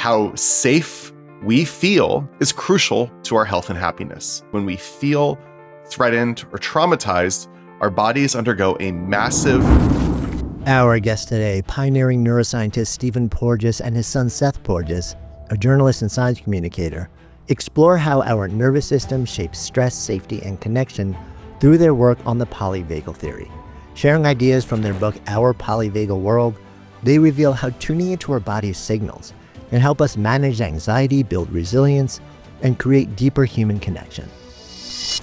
how safe we feel is crucial to our health and happiness. When we feel threatened or traumatized, our bodies undergo a massive... Our guest today, pioneering neuroscientist Stephen Porges and his son Seth Porges, a journalist and science communicator, explore how our nervous system shapes stress, safety, and connection through their work on the Polyvagal Theory. Sharing ideas from their book, Our Polyvagal World, they reveal how tuning into our body's signals can help us manage anxiety, build resilience, and create deeper human connection.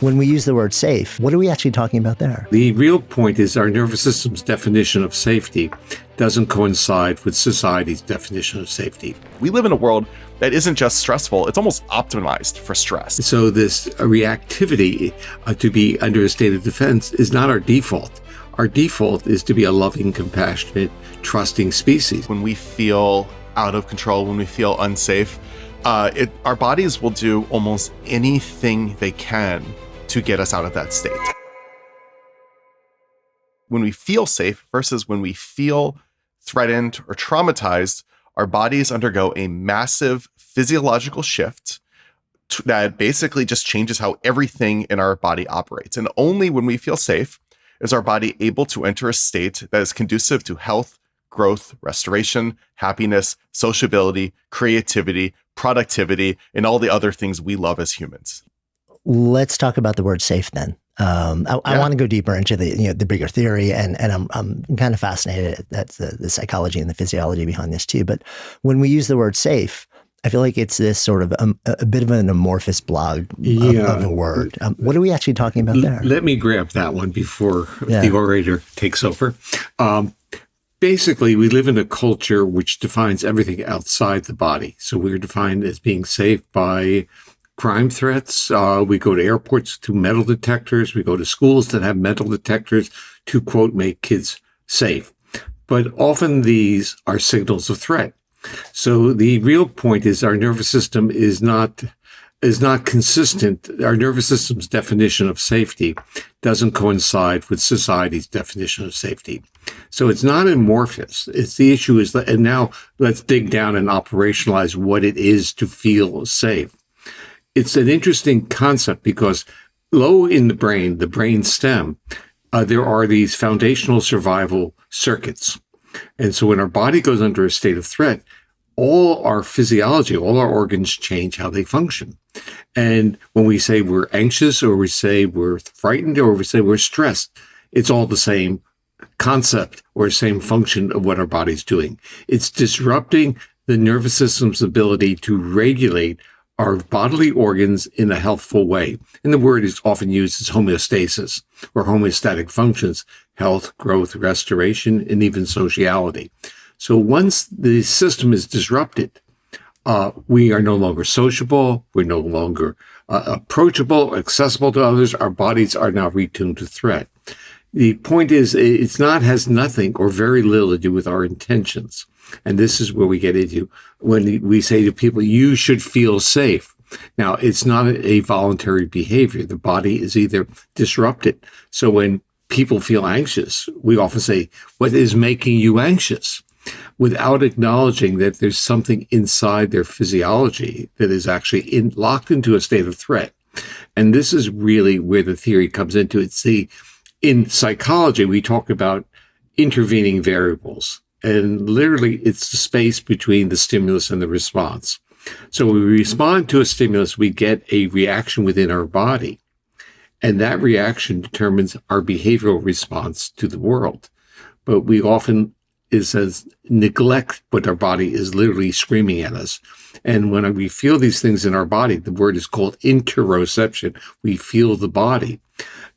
When we use the word safe, what are we actually talking about there? The real point is our nervous system's definition of safety doesn't coincide with society's definition of safety. We live in a world that isn't just stressful, it's almost optimized for stress. So this reactivity to be under a state of defense is not our default. Our default is to be a loving, compassionate, trusting species. When we feel out of control, when we feel unsafe, our bodies will do almost anything they can to get us out of that state. When we feel safe versus when we feel threatened or traumatized, our bodies undergo a massive physiological shift that basically just changes how everything in our body operates. And only when we feel safe is our body able to enter a state that is conducive to health, growth, restoration, happiness, sociability, creativity, productivity, and all the other things we love as humans. Let's talk about the word safe then. I want to go deeper into the bigger theory, and I'm kind of fascinated at the psychology and the physiology behind this too. But when we use the word safe, I feel like it's this sort of a bit of an amorphous blog of a word. What are we actually talking about there? Let me grab that one before the orator takes over. Basically, we live in a culture which defines everything outside the body. So we're defined as being safe by crime threats. We go to airports to metal detectors. We go to schools that have metal detectors to, quote, make kids safe. But often these are signals of threat. So the real point is our nervous system is not consistent. Our nervous system's definition of safety doesn't coincide with society's definition of safety. So it's not amorphous. It's the issue is, and now let's dig down and operationalize what it is to feel safe. It's an interesting concept because low in the brain stem, there are these foundational survival circuits. And so when our body goes under a state of threat, all our physiology, all our organs change how they function. And when we say we're anxious, or we say we're frightened, or we say we're stressed, it's all the same concept or same function of what our body's doing. It's disrupting the nervous system's ability to regulate our bodily organs in a healthful way. And the word is often used as homeostasis or homeostatic functions, health, growth, restoration, and even sociality. So once the system is disrupted, we are no longer sociable. We're no longer approachable, accessible to others. Our bodies are now retuned to threat. The point is, has nothing or very little to do with our intentions. And this is where we get into when we say to people, you should feel safe. Now, it's not a voluntary behavior. The body is either disrupted. So when people feel anxious, we often say, what is making you anxious? Without acknowledging that there's something inside their physiology that is actually locked into a state of threat. And this is really where the theory comes into it. In psychology, we talk about intervening variables. And literally, it's the space between the stimulus and the response. So when we respond to a stimulus, we get a reaction within our body. And that reaction determines our behavioral response to the world. But we often neglect what our body is literally screaming at us. And when we feel these things in our body, the word is called interoception. We feel the body.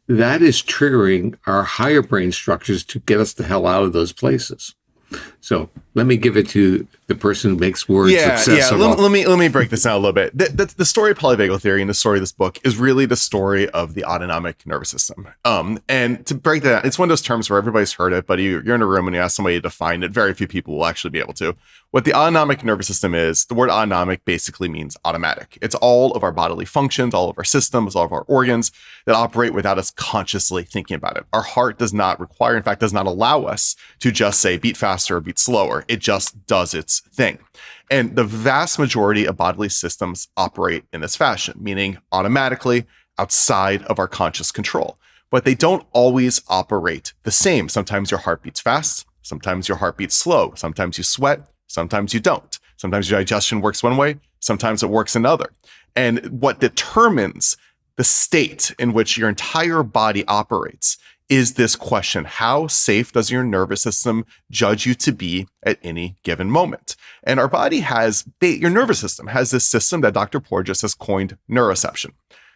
That is triggering our higher brain structures to get us the hell out of those places. So let me give it to the person who makes words accessible. Let me break this down a little bit. The story of polyvagal theory and the story of this book is really the story of the autonomic nervous system. And to break that down, it's one of those terms where everybody's heard it, but you're in a room and you ask somebody to define it. Very few people will actually be able to. What the autonomic nervous system is, the word autonomic basically means automatic. It's all of our bodily functions, all of our systems, all of our organs that operate without us consciously thinking about it. Our heart does not require, in fact, does not allow us to just say beat faster or beat beat slower. It just does its thing. And the vast majority of bodily systems operate in this fashion, meaning automatically outside of our conscious control. But they don't always operate the same. Sometimes your heart beats fast. Sometimes your heart beats slow. Sometimes you sweat. Sometimes you don't. Sometimes your digestion works one way. Sometimes it works another. And what determines the state in which your entire body operates is this question: how safe does your nervous system judge you to be at any given moment? And our body has, your nervous system has this system that Dr. Porges has coined neuroception,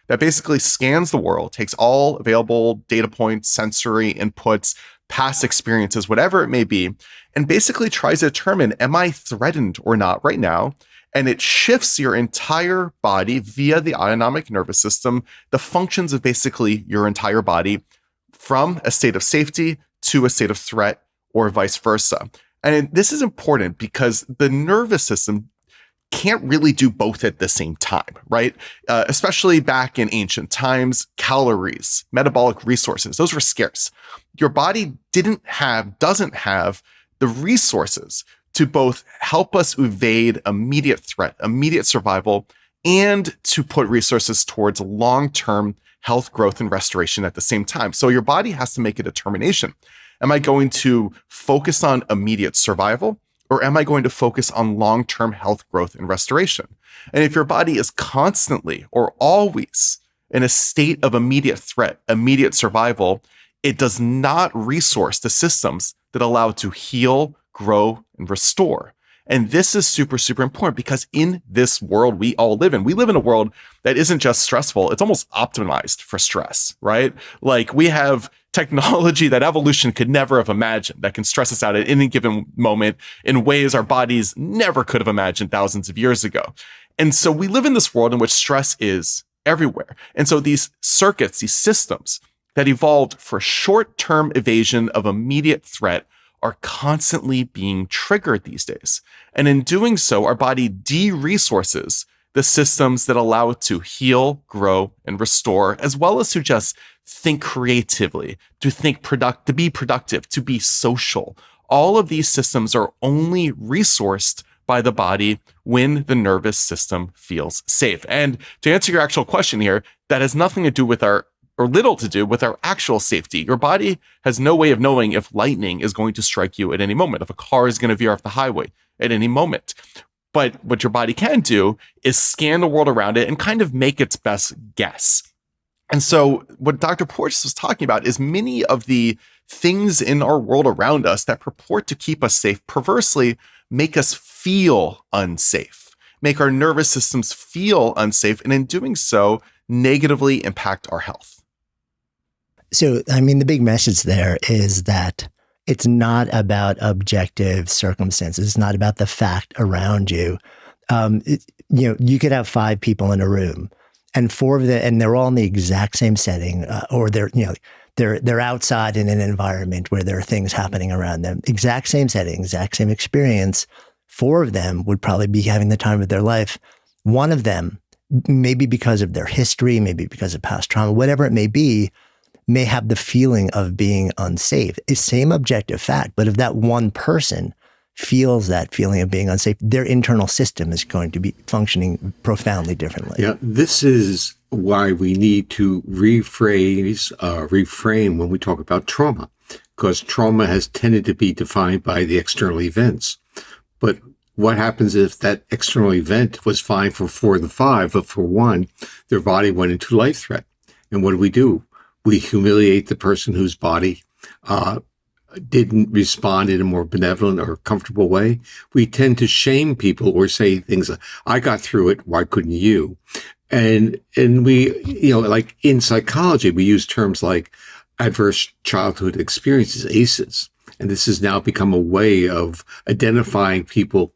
that basically scans the world, takes all available data points, sensory inputs, past experiences, whatever it may be, and basically tries to determine, am I threatened or not right now? And it shifts your entire body via the autonomic nervous system, the functions of basically your entire body, from a state of safety to a state of threat, or vice versa. And this is important because the nervous system can't really do both at the same time, right? Especially back in ancient times, calories, metabolic resources, those were scarce. Your body doesn't have the resources to both help us evade immediate threat, immediate survival, and to put resources towards long-term health, growth, and restoration at the same time. So your body has to make a determination. Am I going to focus on immediate survival, or am I going to focus on long-term health, growth, and restoration? And if your body is constantly or always in a state of immediate threat, immediate survival, it does not resource the systems that allow it to heal, grow, and restore. And this is super, super important because in this world we all live in a world that isn't just stressful, it's almost optimized for stress, right? Like we have technology that evolution could never have imagined that can stress us out at any given moment in ways our bodies never could have imagined thousands of years ago. And so we live in this world in which stress is everywhere. And so these circuits, these systems that evolved for short-term evasion of immediate threat are constantly being triggered these days. And in doing so, our body de-resources the systems that allow it to heal, grow, and restore, as well as to just think creatively, to be productive, to be social. All of these systems are only resourced by the body when the nervous system feels safe. And to answer your actual question here, that has nothing to do with little to do with our actual safety. Your body has no way of knowing if lightning is going to strike you at any moment, if a car is going to veer off the highway at any moment. But what your body can do is scan the world around it and kind of make its best guess. And so what Dr. Porges was talking about is many of the things in our world around us that purport to keep us safe perversely make us feel unsafe, make our nervous systems feel unsafe, and in doing so, negatively impact our health. So, I mean, the big message there is that it's not about objective circumstances. It's not about the fact around you. You could have 5 people in a room, and 4 of them, and they're all in the exact same setting, or they're outside in an environment where there are things happening around them. Exact same setting, exact same experience. 4 of them would probably be having the time of their life. One of them, maybe because of their history, maybe because of past trauma, whatever it may be, may have the feeling of being unsafe. It's same objective fact, but if that one person feels that feeling of being unsafe, their internal system is going to be functioning profoundly differently. Yeah, this is why we need to reframe when we talk about trauma, because trauma has tended to be defined by the external events. But what happens if that external event was fine for 4 of the 5, but for one, their body went into life threat? And what do? We humiliate the person whose body didn't respond in a more benevolent or comfortable way. We tend to shame people or say things like, I got through it, why couldn't you? And we, like in psychology, we use terms like adverse childhood experiences, ACEs. And this has now become a way of identifying people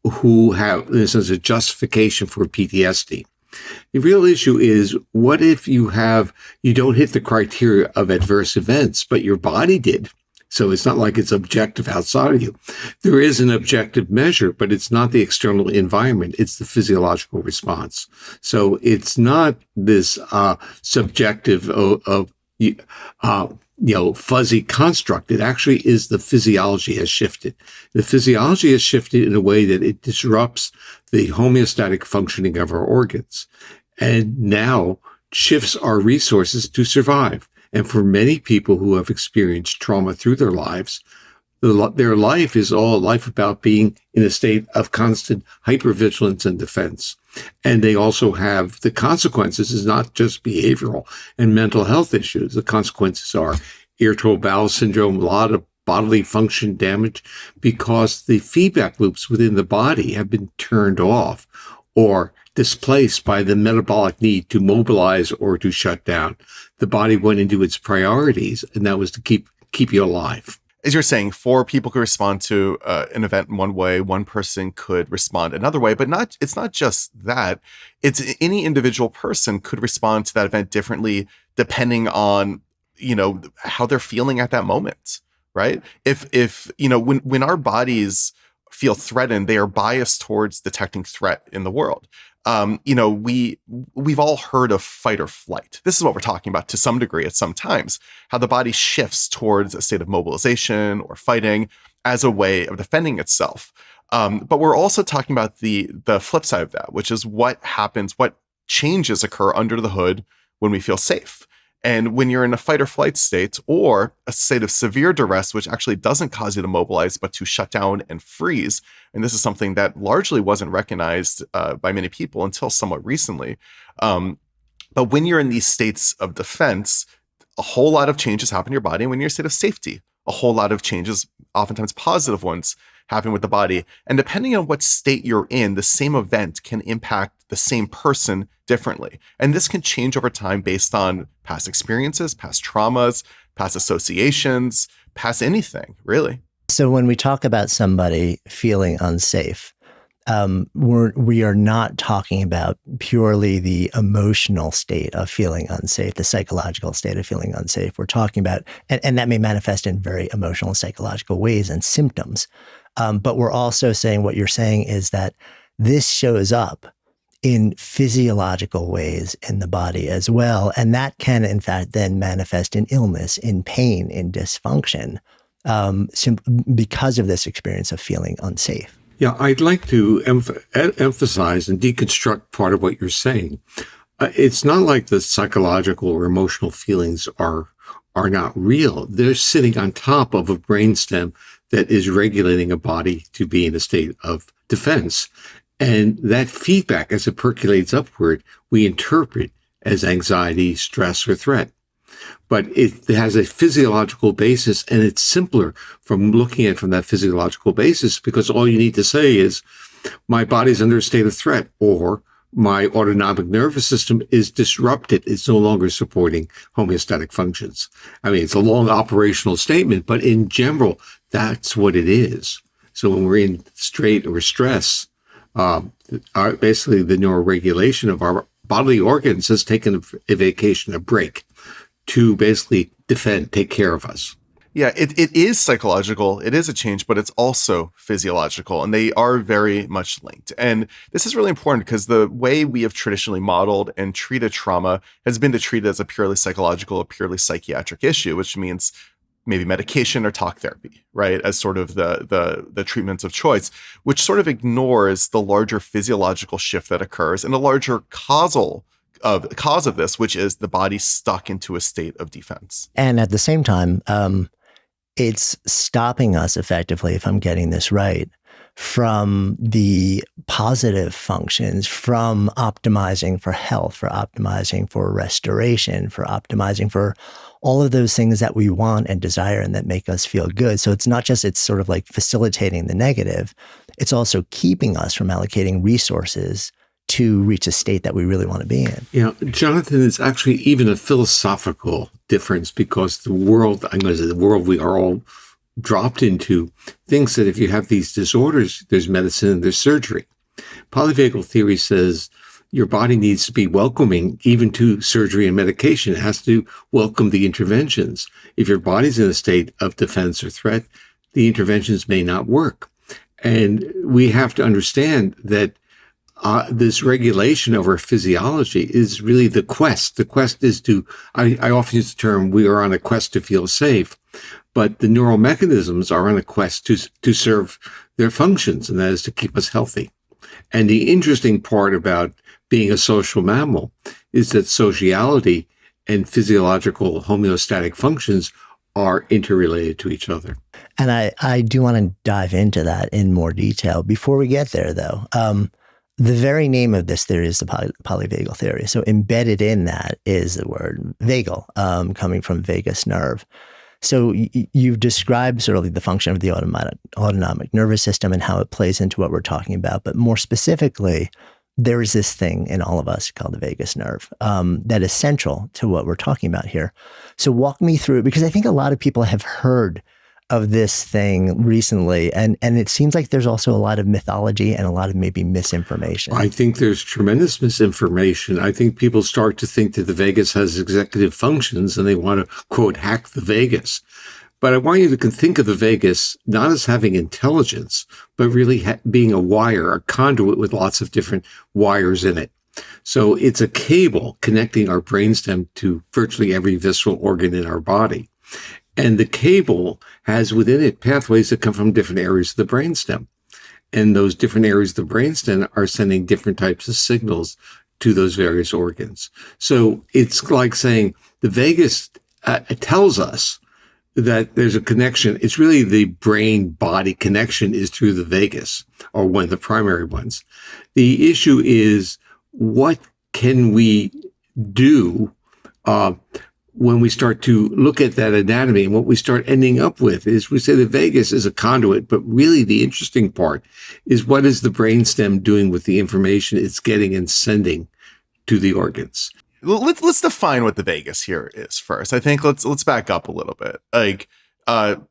who have, in a sense, a justification for PTSD. The real issue is, what if you don't hit the criteria of adverse events, but your body did? So it's not like it's objective outside of you. There is an objective measure, but it's not the external environment. It's the physiological response. So it's not this subjective of fuzzy construct. It actually is the physiology has shifted. The physiology has shifted in a way that it disrupts the homeostatic functioning of our organs, and now shifts our resources to survive. And for many people who have experienced trauma through their lives, their life is all a life about being in a state of constant hypervigilance and defense. And they also have the consequences is not just behavioral and mental health issues. The consequences are irritable bowel syndrome, a lot of bodily function damage, because the feedback loops within the body have been turned off or displaced by the metabolic need to mobilize or to shut down. The body went into its priorities, and that was to keep you alive. As you're saying, 4 people could respond to an event in one way, one person could respond another way, but it's not just that. It's any individual person could respond to that event differently depending on, how they're feeling at that moment, right? If when our bodies feel threatened, they are biased towards detecting threat in the world. We've all heard of fight or flight. This is what we're talking about to some degree at some times, how the body shifts towards a state of mobilization or fighting as a way of defending itself. But we're also talking about the flip side of that, which is what happens, what changes occur under the hood when we feel safe. And when you're in a fight or flight state or a state of severe duress, which actually doesn't cause you to mobilize, but to shut down and freeze. And this is something that largely wasn't recognized by many people until somewhat recently. But when you're in these states of defense, a whole lot of changes happen in your body. And when you're in a state of safety, a whole lot of changes, oftentimes positive ones, happen with the body. And depending on what state you're in, the same event can impact the same person differently. And this can change over time based on past experiences, past traumas, past associations, past anything, really. So when we talk about somebody feeling unsafe, we are not talking about purely the emotional state of feeling unsafe, the psychological state of feeling unsafe. We're talking about, and that may manifest in very emotional and psychological ways and symptoms. But we're also saying what you're saying is that this shows up in physiological ways in the body as well. And that can, in fact, then manifest in illness, in pain, in dysfunction, because of this experience of feeling unsafe. Yeah, I'd like to emphasize and deconstruct part of what you're saying. It's not like the psychological or emotional feelings are not real. They're sitting on top of a brainstem that is regulating a body to be in a state of defense. And that feedback, as it percolates upward, we interpret as anxiety, stress, or threat. But it has a physiological basis, and it's simpler from looking at it from that physiological basis, because all you need to say is, my body's under a state of threat, or my autonomic nervous system is disrupted. It's no longer supporting homeostatic functions. I mean, it's a long operational statement, but in general, that's what it is. So when we're in state or stress, basically the neuroregulation of our bodily organs has taken a vacation, a break, to basically defend, take care of us. Yeah, it is psychological. It is a change, but it's also physiological, and they are very much linked. And this is really important because the way we have traditionally modeled and treated trauma has been to treat it as a purely psychological, a purely psychiatric issue, which means maybe medication or talk therapy, right, as sort of the treatments of choice, which sort of ignores the larger physiological shift that occurs and the larger cause of this, which is the body stuck into a state of defense. And at the same time, it's stopping us effectively, if I'm getting this right, from the positive functions, from optimizing for health, for optimizing for restoration, for optimizing for all of those things that we want and desire and that make us feel good. So it's not just, it's sort of like facilitating the negative, it's also keeping us from allocating resources to reach a state that we really want to be in. Yeah, Jonathan, it's actually even a philosophical difference, because the world we are all dropped into thinks that if you have these disorders, there's medicine and there's surgery. Polyvagal theory says your body needs to be welcoming even to surgery and medication. It has to welcome the interventions. If your body's in a state of defense or threat, the interventions may not work. And we have to understand that this regulation of our physiology is really the quest. The quest is I often use the term, we are on a quest to feel safe, but the neural mechanisms are on a quest to serve their functions, and that is to keep us healthy. And the interesting part about being a social mammal is that sociality and physiological homeostatic functions are interrelated to each other. And I do want to dive into that in more detail. Before we get there, though, the very name of this theory is the polyvagal theory. So embedded in that is the word vagal, coming from vagus nerve. So you've described sort of the function of the autonomic nervous system and how it plays into what we're talking about. But more specifically, there is this thing in all of us called the vagus nerve that is central to what we're talking about here. So walk me through, because I think a lot of people have heard of this thing recently, and it seems like there's also a lot of mythology and a lot of maybe misinformation. I think there's tremendous misinformation. I think people start to think that the vagus has executive functions and they want to, quote, hack the vagus. But I want you to think of the vagus not as having intelligence, but really being a wire, a conduit with lots of different wires in it. So it's a cable connecting our brainstem to virtually every visceral organ in our body. And the cable has within it pathways that come from different areas of the brainstem. And those different areas of the brainstem are sending different types of signals to those various organs. So it's like saying the vagus tells us that there's a connection. It's really the brain-body connection is through the vagus, or one of the primary ones. The issue is, what can we do when we start to look at that anatomy? And what we start ending up with is, we say the vagus is a conduit, but really the interesting part is, what is the brainstem doing with the information it's getting and sending to the organs? Let's define what the vagus here is first. I think let's back up a little bit. Like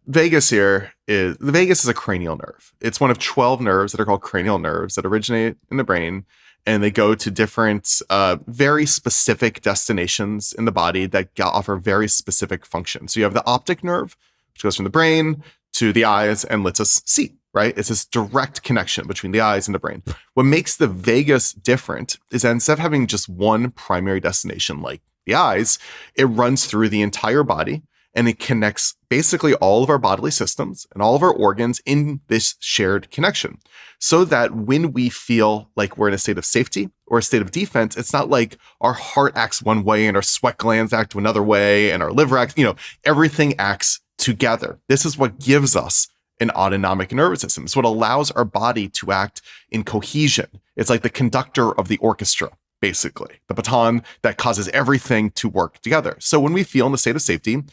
vagus is a cranial nerve. It's one of 12 nerves that are called cranial nerves that originate in the brain, and they go to different, very specific destinations in the body that offer very specific functions. So you have the optic nerve, which goes from the brain to the eyes and lets us see, right? It's this direct connection between the eyes and the brain. What makes the vagus different is that instead of having just one primary destination like the eyes, it runs through the entire body, and it connects basically all of our bodily systems and all of our organs in this shared connection. So that when we feel like we're in a state of safety or a state of defense, it's not like our heart acts one way and our sweat glands act another way and our liver acts, everything acts together. This is what gives us an autonomic nervous system. It's what allows our body to act in cohesion. It's like the conductor of the orchestra, basically, the baton that causes everything to work together. So when we feel in a state of safety,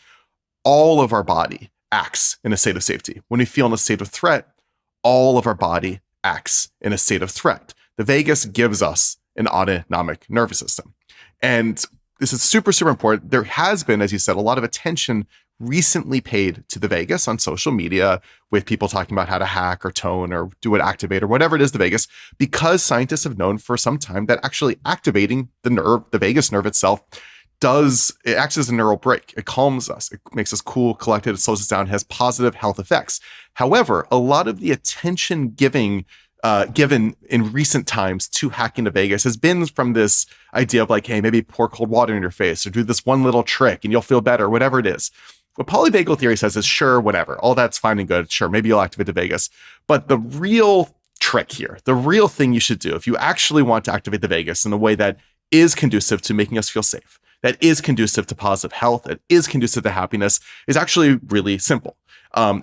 all of our body acts in a state of safety. When we feel in a state of threat, all of our body acts in a state of threat. The vagus gives us an autonomic nervous system. And this is super, super important. There has been, as you said, a lot of attention recently paid to the vagus on social media, with people talking about how to hack or tone or do an activate or whatever it is, the vagus, because scientists have known for some time that actually activating the nerve, the vagus nerve itself, it acts as a neural brake. It calms us. It makes us cool, collected. It slows us down, has positive health effects. However, a lot of the attention given in recent times to hacking the vagus has been from this idea of like, hey, maybe pour cold water in your face or do this one little trick and you'll feel better, whatever it is. What polyvagal theory says is, sure, whatever. All that's fine and good. Sure, maybe you'll activate the vagus. But the real trick here, the real thing you should do if you actually want to activate the vagus in a way that is conducive to making us feel safe, that is conducive to positive health, that is conducive to happiness, is actually really simple.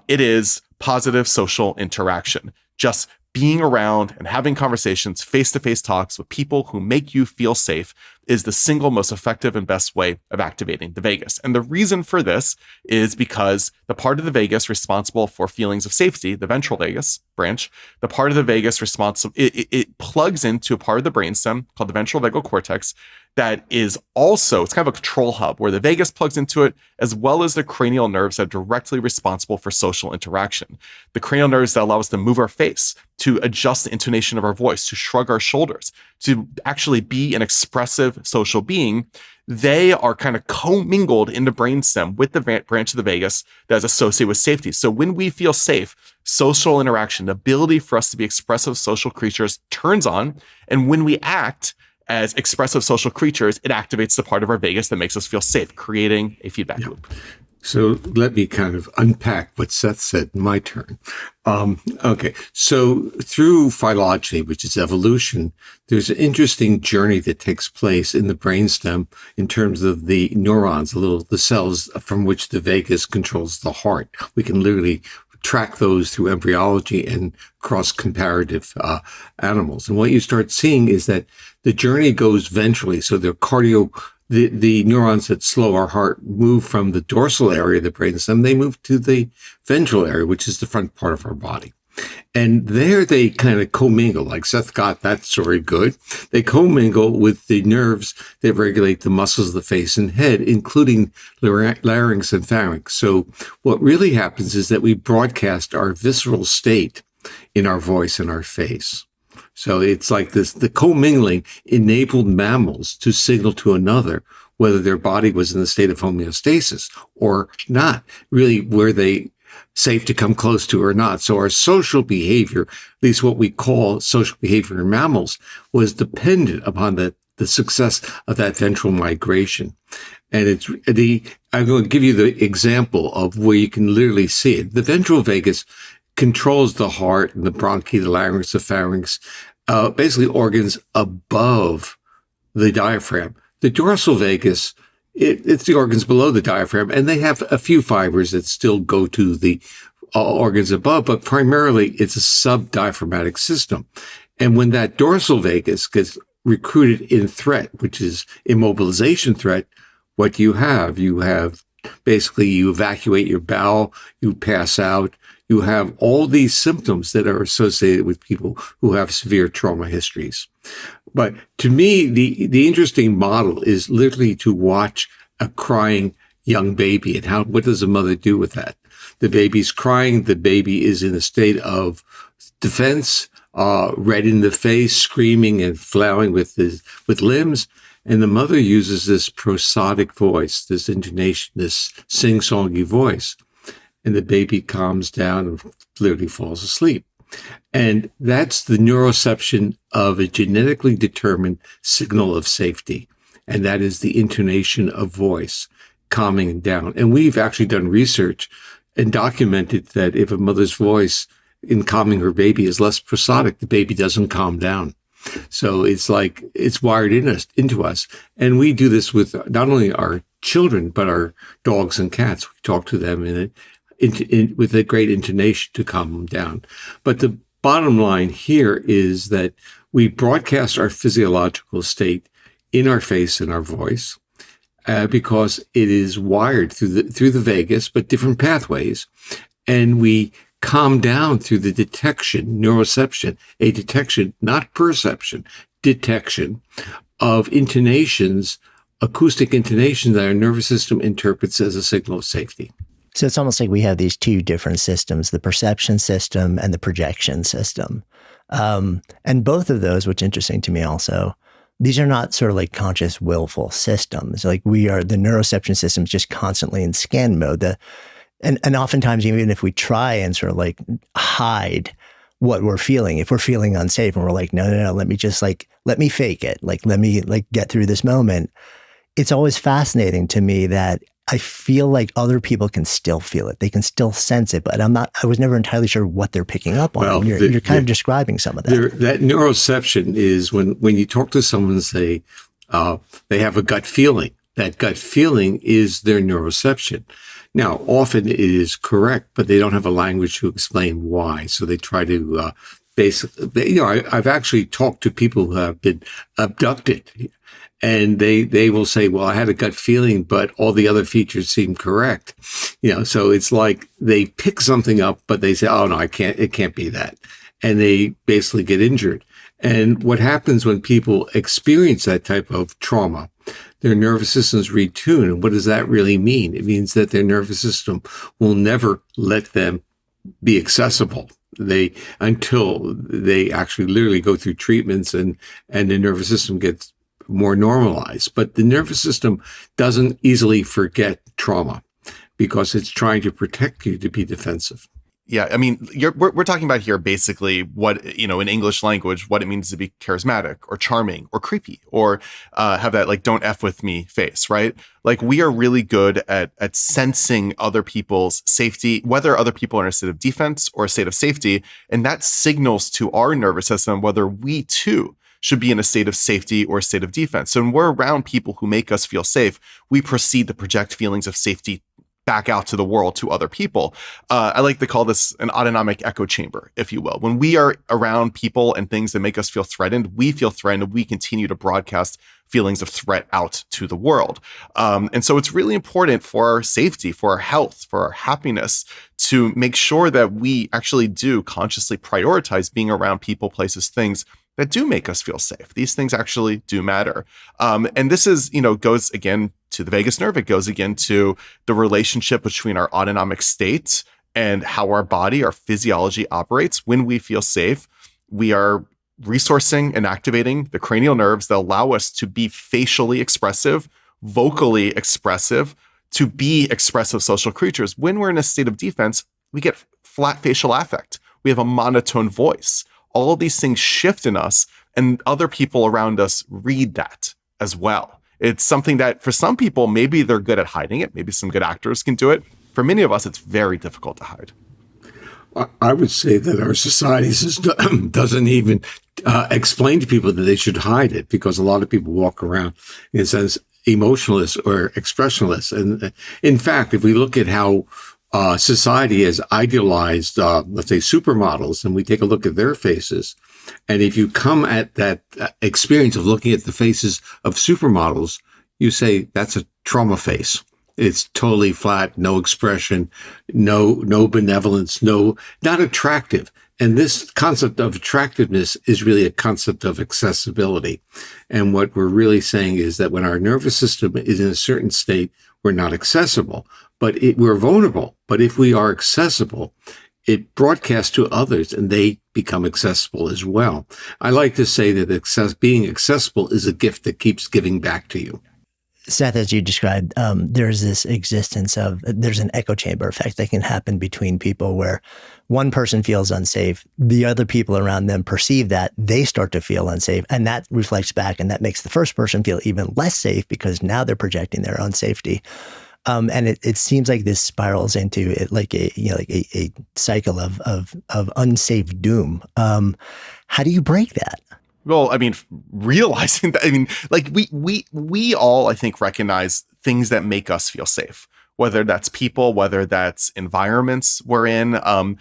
It is positive social interaction. Just being around and having conversations, face-to-face talks with people who make you feel safe is the single most effective and best way of activating the vagus. And the reason for this is because the part of the vagus responsible for feelings of safety, the ventral vagus branch, the part of the vagus responsible, it plugs into a part of the brainstem called the ventral vagal cortex that is also, it's kind of a control hub where the vagus plugs into it, as well as the cranial nerves that are directly responsible for social interaction. The cranial nerves that allow us to move our face, to adjust the intonation of our voice, to shrug our shoulders, to actually be an expressive social being. they are kind of commingled in the brainstem with the branch of the vagus that is associated with safety. So when we feel safe, social interaction, the ability for us to be expressive social creatures turns on. And when we act as expressive social creatures, it activates the part of our vagus that makes us feel safe, creating a feedback loop. So let me kind of unpack what Seth said in my turn. Okay, so through phylogeny, which is evolution, there's an interesting journey that takes place in the brainstem in terms of the neurons, the cells from which the vagus controls the heart. We can literally track those through embryology and cross-comparative animals. And what you start seeing is that the journey goes ventrally. So the neurons that slow our heart move from the dorsal area of the brainstem, they move to the ventral area, which is the front part of our body. And there they kind of commingle, like Seth got that story good. They commingle with the nerves that regulate the muscles of the face and head, including larynx and pharynx. So what really happens is that we broadcast our visceral state in our voice and our face. So it's like this, the commingling enabled mammals to signal to another whether their body was in the state of homeostasis or not, really were they safe to come close to or not. So our social behavior, at least what we call social behavior in mammals, was dependent upon the success of that ventral migration. And I'm going to give you the example of where you can literally see it. The ventral vagus controls the heart and the bronchi, the larynx, the pharynx, basically organs above the diaphragm. The dorsal vagus, it's the organs below the diaphragm, and they have a few fibers that still go to the organs above, but primarily it's a subdiaphragmatic system. And when that dorsal vagus gets recruited in threat, which is immobilization threat, what do you have? You have basically you evacuate your bowel, you pass out, you have all these symptoms that are associated with people who have severe trauma histories. But to me, the interesting model is literally to watch a crying young baby and what does a mother do with that? The baby's crying. The baby is in a state of defense, red in the face, screaming and flailing with limbs. And the mother uses this prosodic voice, this intonation, this sing-songy voice. And the baby calms down and literally falls asleep. And that's the neuroception of a genetically determined signal of safety. And that is the intonation of voice, calming down. And we've actually done research and documented that if a mother's voice in calming her baby is less prosodic, the baby doesn't calm down. So it's like it's wired into us. And we do this with not only our children, but our dogs and cats. We talk to them with a great intonation to calm them down. But the bottom line here is that we broadcast our physiological state in our face and our voice because it is wired through the vagus, but different pathways. And we calm down through the detection, neuroception, a detection, not perception, detection of intonations, acoustic intonations that our nervous system interprets as a signal of safety. So it's almost like we have these two different systems, the perception system and the projection system. And both of those, which is interesting to me also, these are not sort of like conscious, willful systems. Like the neuroception system is just constantly in scan mode. And oftentimes, even if we try and sort of like hide what we're feeling, if we're feeling unsafe and we're like, no, let me fake it. Like, let me get through this moment. It's always fascinating to me that I feel like other people can still feel it. They can still sense it, but I was never entirely sure what they're picking up on. Well, you're kind of describing some of that. That neuroception is when you talk to someone and say they have a gut feeling. That gut feeling is their neuroception. Now, often it is correct, but they don't have a language to explain why. So they try to basically, I've actually talked to people who have been abducted. And they will say, well, I had a gut feeling, but all the other features seem correct. So it's like they pick something up, but they say, oh no, it can't be that. And they basically get injured. And what happens when people experience that type of trauma, their nervous systems retune. And what does that really mean? It means that their nervous system will never let them be accessible. Until they actually literally go through treatments and the nervous system gets more normalized. But the nervous system doesn't easily forget trauma because it's trying to protect you to be defensive. Yeah, I mean, we're talking about here basically what, in English language, what it means to be charismatic or charming or creepy or have that like don't F with me face, right? Like we are really good at sensing other people's safety, whether other people are in a state of defense or a state of safety. And that signals to our nervous system whether we too should be in a state of safety or a state of defense. So when we're around people who make us feel safe, we proceed to project feelings of safety back out to the world, to other people. I like to call this an autonomic echo chamber, if you will. When we are around people and things that make us feel threatened, we continue to broadcast feelings of threat out to the world. And so it's really important for our safety, for our health, for our happiness, to make sure that we actually do consciously prioritize being around people, places, things that do make us feel safe. These things actually do matter. And this is, goes again to the vagus nerve. It goes again to the relationship between our autonomic state and how our body, our physiology operates. When we feel safe, we are resourcing and activating the cranial nerves that allow us to be facially expressive, vocally expressive, to be expressive social creatures. When we're in a state of defense, we get flat facial affect. We have a monotone voice. All of these things shift in us, and other people around us read that as well. It's something that for some people, maybe they're good at hiding it. Maybe some good actors can do it. For many of us, it's very difficult to hide. I would say that our society doesn't even explain to people that they should hide it, because a lot of people walk around in a sense emotionless or expressionless. And in fact, if we look at how society has idealized, let's say, supermodels, and we take a look at their faces, and if you come at that experience of looking at the faces of supermodels, you say that's a trauma face. It's totally flat, no expression, no benevolence, not attractive. And this concept of attractiveness is really a concept of accessibility. And what we're really saying is that when our nervous system is in a certain state, we're not accessible, but we're vulnerable. But if we are accessible, it broadcasts to others and they become accessible as well. I like to say that being accessible is a gift that keeps giving back to you. Seth, as you described, there's this existence of, there's an echo chamber effect that can happen between people where one person feels unsafe, the other people around them perceive that, they start to feel unsafe, and that reflects back, and that makes the first person feel even less safe because now they're projecting their own safety. And it seems like this spirals into it like a cycle of unsafe doom. How do you break that? Well, I mean, realizing that, I mean, like we all, I think, recognize things that make us feel safe, whether that's people, whether that's environments we're in. I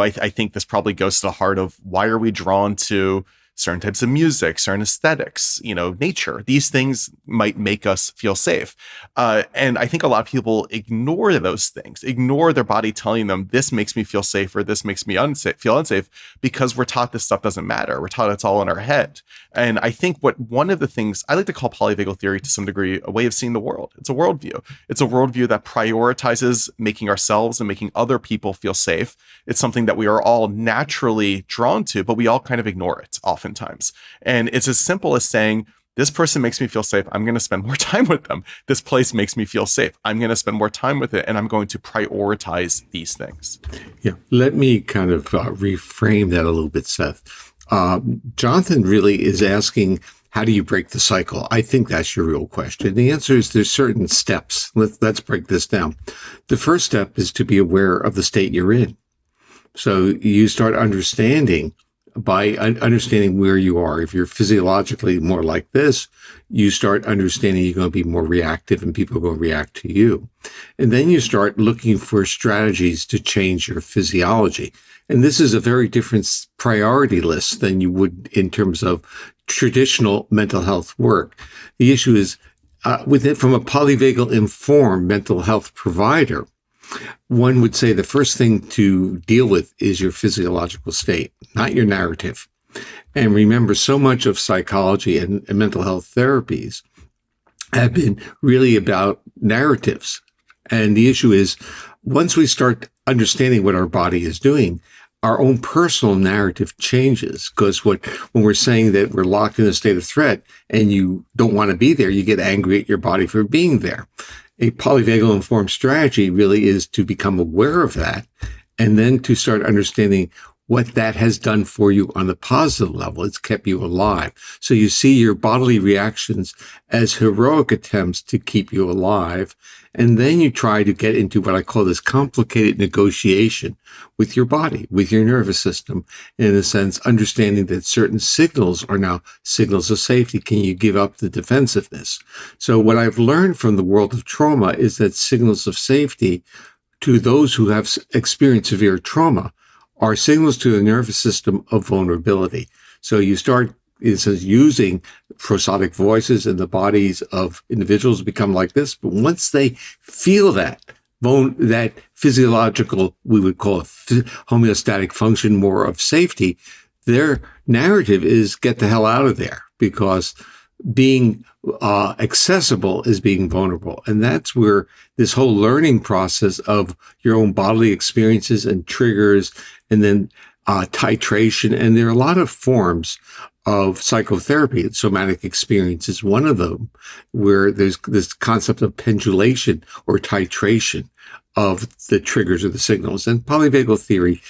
think this probably goes to the heart of why are we drawn to certain types of music, certain aesthetics, nature. These things might make us feel safe. And I think a lot of people ignore those things, ignore their body telling them this makes me feel safe or this makes me feel unsafe, because we're taught this stuff doesn't matter. We're taught it's all in our head. And I think one of the things I like to call polyvagal theory to some degree, a way of seeing the world. It's a worldview. It's a worldview that prioritizes making ourselves and making other people feel safe. It's something that we are all naturally drawn to, but we all kind of ignore it oftentimes. And it's as simple as saying, this person makes me feel safe. I'm going to spend more time with them. This place makes me feel safe. I'm going to spend more time with it, and I'm going to prioritize these things. Yeah. Let me kind of reframe that a little bit, Seth. Jonathan really is asking, how do you break the cycle? I think that's your real question. The answer is there's certain steps. Let's break this down. The first step is to be aware of the state you're in. So you start understanding by understanding where you are. If you're physiologically more like this, you start understanding you're going to be more reactive and people are going to react to you. And then you start looking for strategies to change your physiology. And this is a very different priority list than you would in terms of traditional mental health work. The issue is from a polyvagal informed mental health provider, one would say the first thing to deal with is your physiological state, not your narrative. And remember, so much of psychology and mental health therapies have been really about narratives. And the issue is, once we start understanding what our body is doing, our own personal narrative changes, because when we're saying that we're locked in a state of threat and you don't want to be there, you get angry at your body for being there. A polyvagal informed strategy really is to become aware of that and then to start understanding what that has done for you on the positive level. It's kept you alive. So you see your bodily reactions as heroic attempts to keep you alive. And then you try to get into what I call this complicated negotiation with your body, with your nervous system, in a sense, understanding that certain signals are now signals of safety. Can you give up the defensiveness? So what I've learned from the world of trauma is that signals of safety to those who have experienced severe trauma are signals to the nervous system of vulnerability. So you start, it says, using prosodic voices in the bodies of individuals become like this. But once they feel that physiological, we would call it homeostatic function, more of safety, their narrative is get the hell out of there, because being accessible is being vulnerable. And that's where this whole learning process of your own bodily experiences and triggers, and then titration. And there are a lot of forms of psychotherapy. Somatic experience is one of them, where there's this concept of pendulation or titration of the triggers or the signals. And polyvagal theory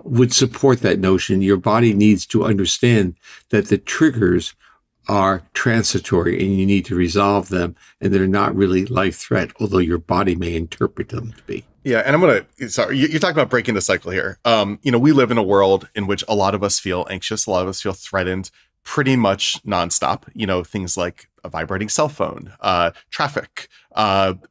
would support that notion. Your body needs to understand that the triggers are transitory and you need to resolve them, and they're not really life threat, although your body may interpret them to be. Yeah. And you're talking about breaking the cycle here. We live in a world in which a lot of us feel anxious. A lot of us feel threatened pretty much nonstop. Things like a vibrating cell phone, traffic,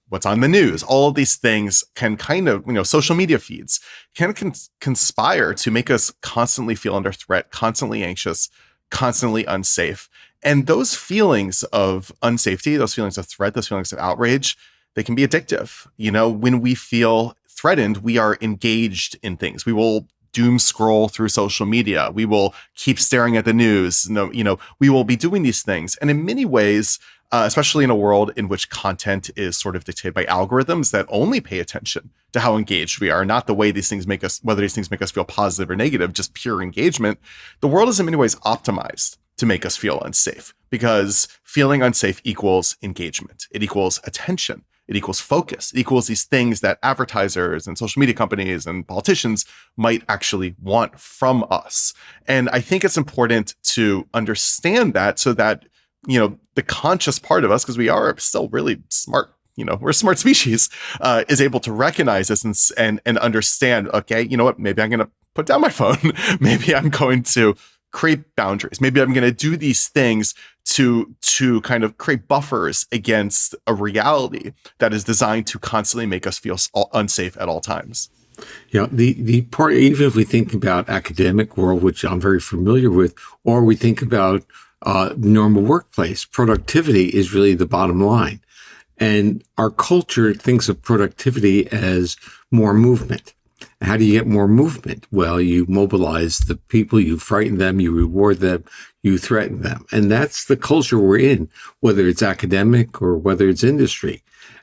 what's on the news, all of these things can kind of, social media feeds can conspire to make us constantly feel under threat, constantly anxious, constantly unsafe. And those feelings of unsafety, those feelings of threat, those feelings of outrage, they can be addictive. When we feel threatened, we are engaged in things. We will doom scroll through social media. We will keep staring at the news. We will be doing these things. And in many ways, especially in a world in which content is sort of dictated by algorithms that only pay attention to how engaged we are, not the way these things make us, whether these things make us feel positive or negative, just pure engagement. The world is in many ways optimized to make us feel unsafe, because feeling unsafe equals engagement. It equals attention. It equals focus. It equals these things that advertisers and social media companies and politicians might actually want from us. And I think it's important to understand that, so that, the conscious part of us, because we are still really smart, we're a smart species, is able to recognize this and understand, okay, you know what, maybe I'm going to put down my phone. Maybe I'm going to create boundaries. Maybe I'm going to do these things to kind of create buffers against a reality that is designed to constantly make us feel unsafe at all times. The part, even if we think about academic world, which I'm very familiar with, or we think about normal workplace, productivity is really the bottom line. And our culture thinks of productivity as more movement. How do you get more movement? Well, you mobilize the people, you frighten them, you reward them, you threaten them. And that's the culture we're in, whether it's academic or whether it's industry.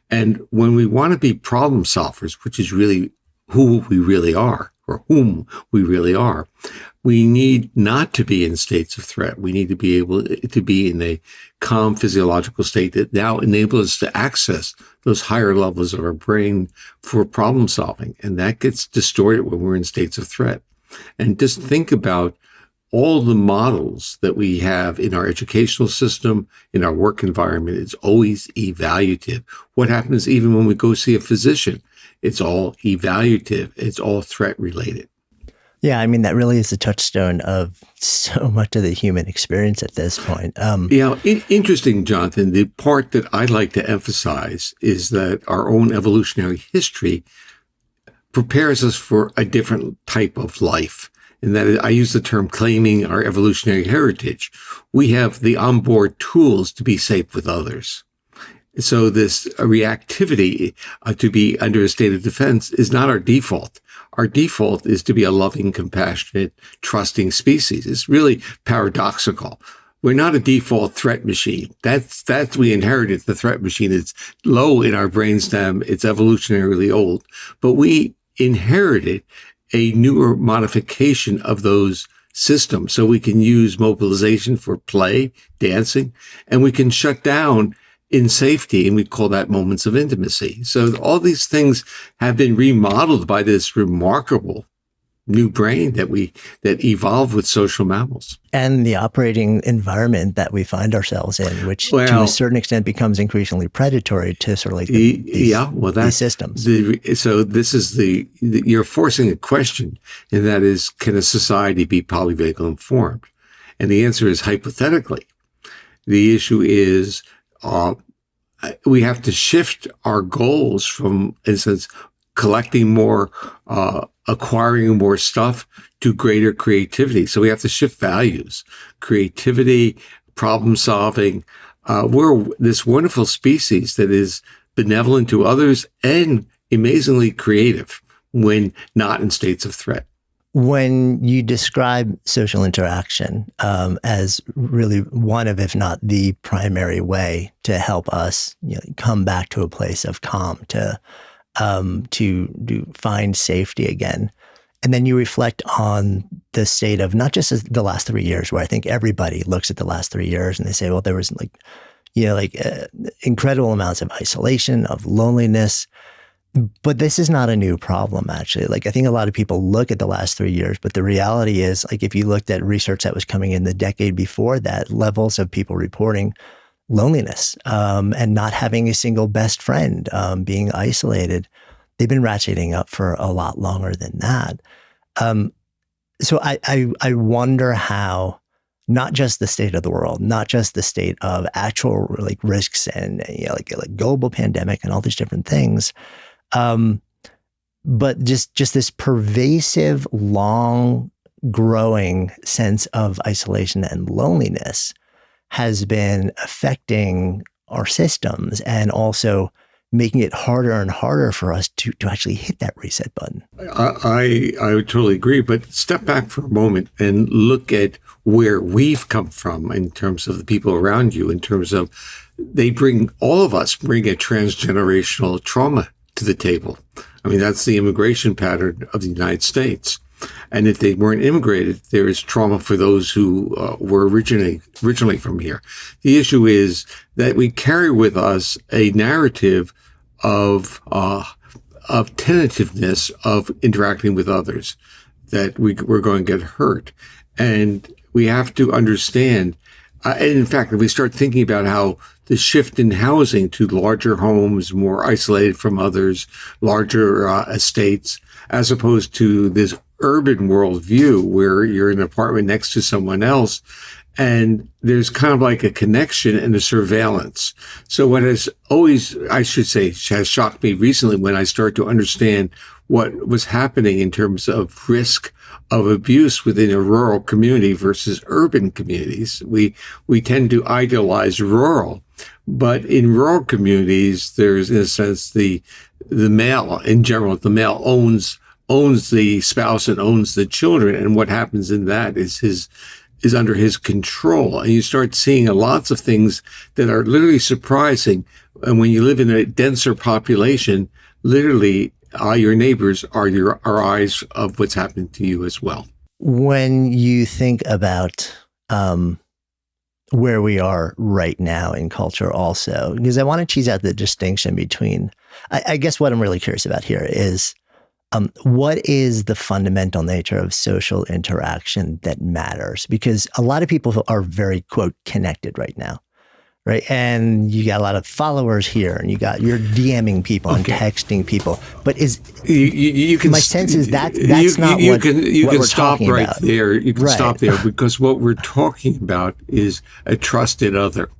And when we want to be problem solvers, which is really who we really are, or whom we really are, we need not to be in states of threat. We need to be able to be in a calm physiological state that now enables us to access those higher levels of our brain for problem solving. And that gets distorted when we're in states of threat. And just think about all the models that we have in our educational system, in our work environment. It's always evaluative. What happens even when we go see a physician? It's all evaluative. It's all threat related. Yeah, I mean, that really is the touchstone of so much of the human experience at this point. Interesting, Jonathan. The part that I like to emphasize is that our own evolutionary history prepares us for a different type of life. And that I use the term claiming our evolutionary heritage. We have the onboard tools to be safe with others. So this reactivity to be under a state of defense is not our default. Our default is to be a loving, compassionate, trusting species. It's really paradoxical. We're not a default threat machine. That's we inherited the threat machine. It's low in our brainstem. It's evolutionarily old, but we inherited a newer modification of those systems. So we can use mobilization for play, dancing, and we can shut down in safety, and we call that moments of intimacy. So all these things have been remodeled by this remarkable new brain that evolved with social mammals. And the operating environment that we find ourselves in, which to a certain extent becomes increasingly predatory to sort of like these systems. So this is you're forcing a question, and that is, can a society be polyvagal informed? And the answer is hypothetically. The issue is we have to shift our goals from, in a sense, collecting more, acquiring more stuff, to greater creativity. So we have to shift values, creativity, problem solving. We're this wonderful species that is benevolent to others and amazingly creative when not in states of threat. When you describe social interaction as really one of, if not the primary way to help us come back to a place of calm, to find safety again, and then you reflect on the state of not just the last 3 years, where I think everybody looks at the last 3 years and they say, well, there was incredible amounts of isolation, of loneliness. But this is not a new problem, actually. I think a lot of people look at the last 3 years, but the reality is, if you looked at research that was coming in the decade before that, levels of people reporting loneliness and not having a single best friend, being isolated, they've been ratcheting up for a lot longer than that. So I wonder how, not just the state of the world, not just the state of actual risks and global pandemic and all these different things, but just this pervasive, long growing sense of isolation and loneliness has been affecting our systems and also making it harder and harder for us to actually hit that reset button. I would totally agree, but step back for a moment and look at where we've come from in terms of the people around you, in terms of all of us bring a transgenerational trauma to the table. I mean, that's the immigration pattern of the United States. And if they weren't immigrated, there is trauma for those who were originally from here. The issue is that we carry with us a narrative of tentativeness of interacting with others, that we're going to get hurt. And we have to understand, and in fact, if we start thinking about how the shift in housing to larger homes, more isolated from others, larger estates, as opposed to this urban worldview where you're in an apartment next to someone else, and there's kind of like a connection and a surveillance. So what has always, I should say, has shocked me recently when I start to understand what was happening in terms of risk of abuse within a rural community versus urban communities. We tend to idealize rural, but in rural communities, there's, in a sense, the male, in general, the male owns the spouse and owns the children. And what happens in that is under his control. And you start seeing lots of things that are literally surprising. And when you live in a denser population, literally your neighbors are eyes of what's happening to you as well. When you think about where we are right now in culture also, because I want to tease out the distinction between, I guess what I'm really curious about here is, what is the fundamental nature of social interaction that matters? Because a lot of people are very, quote, connected right now, right? And you got a lot of followers here, and you're DMing people and texting people. But my sense is that's not what we're talking about. You can stop there, because what we're talking about is a trusted other.